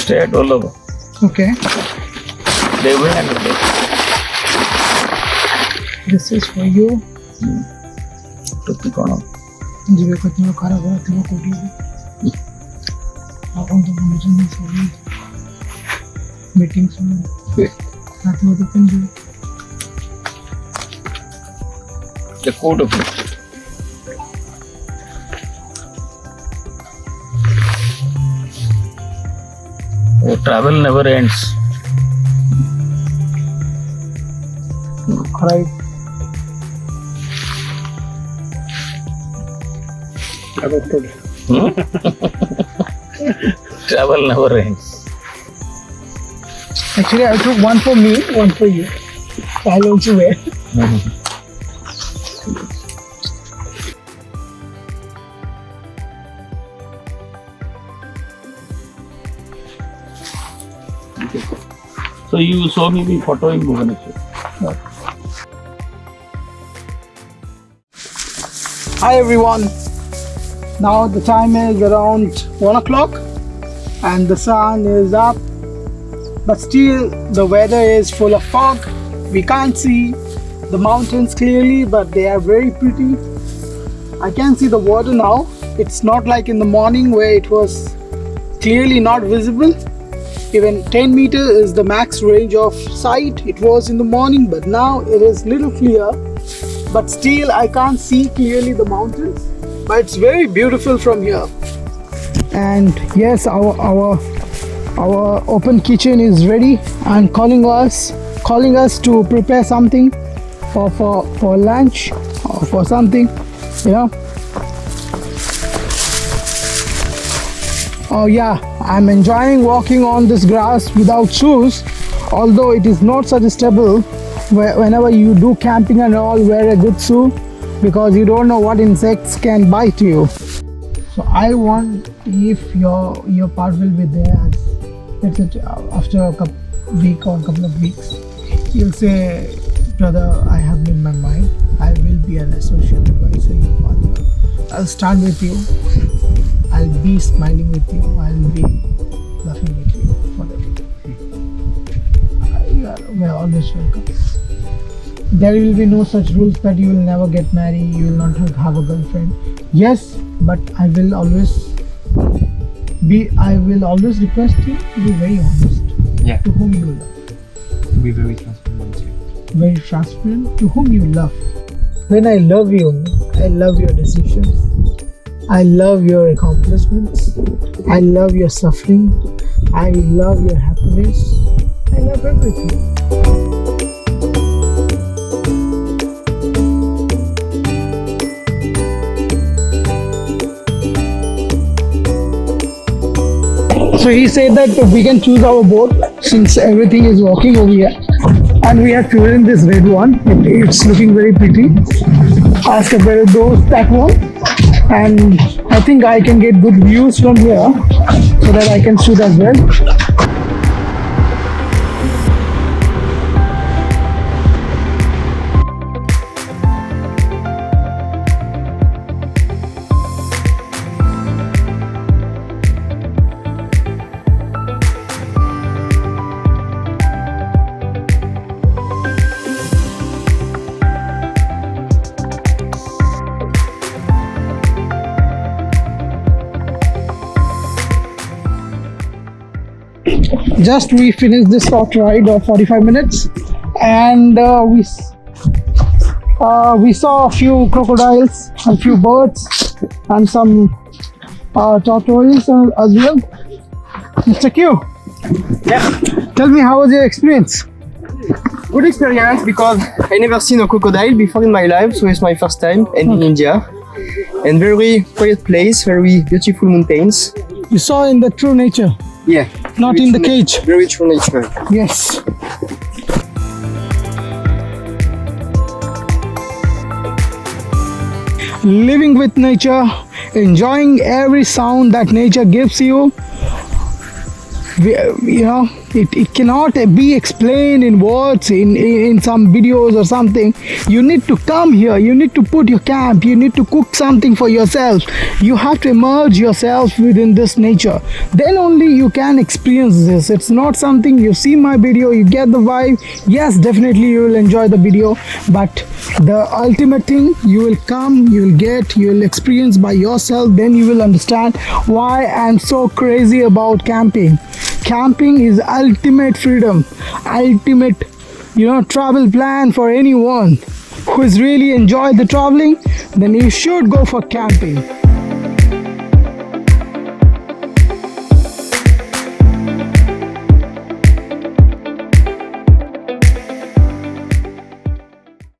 Stay at all over. Okay. Debi and Debi. This is for you. Tutti kono. Jibe katno khara bora timo kodi. Apon to meeting sorry. Meeting soon. Atmo to kunju. The code of it. Oh, travel never ends. Right. Adopted. Travel never ends. Actually, I took one for me, one for you. I'll also wear. So you saw me the photo in Bhubaneswar. Hi everyone. Now the time is around 1 o'clock and the sun is up, but still the weather is full of fog. We can't see the mountains clearly, but they are very pretty. I can see the water now. It's not like in the morning where it was clearly not visible. Even 10 meters is the max range of sight. It was in the morning, but now it is little clear. But still I can't see clearly the mountains. But it's very beautiful from here. And yes, our open kitchen is ready and calling us to prepare something for lunch or for something, you know. Oh yeah, I'm enjoying walking on this grass without shoes, although it is not such stable. Whenever you do camping and all, wear a good shoe because you don't know what insects can bite you. So I want, if your part will be there, let's say after a week or a couple of weeks, you'll say, brother, I have made my mind. I will be an associate advisor, your partner. I'll stand with you. I'll be smiling with you. I'll be laughing with you forever. You are always welcome. There will be no such rules that you will never get married, you will not have a girlfriend. Yes, but I will always request you to be very honest. Yeah. To whom you love. To be very transparent. Very transparent to whom you love. When I love you, I love your decisions. I love your accomplishments. I love your suffering. I love your happiness. I love everything. So he said that we can choose our boat since everything is walking over here. And we have chosen this red one. It's looking very pretty. As compared to that one. And I think I can get good views from here so that I can shoot as well. Just we finished this short ride of 45 minutes and we saw a few crocodiles, a few birds and some tortoises as well. Mr. Q, Yeah, tell me how was your experience? good experience because I never seen a crocodile before in my life, so it's my first time and in India. And very quiet place, very beautiful mountains. You saw in the true nature, Yeah, not very in the true cage. Very true nature. Yes. Living with nature, enjoying every sound that nature gives you. It cannot be explained in words in some videos or something. You need to come here, you need to put your camp, you need to cook something for yourself. You have to immerse yourself within this nature, then only you can experience this. It's not something you see my video, you get the vibe. Yes, definitely you will enjoy the video, but the ultimate thing, you will come, you will get, you will experience by yourself. Then you will understand why I'm so crazy about camping. Camping is ultimate freedom, ultimate travel plan for anyone who has really enjoyed the traveling. Then you should go for camping.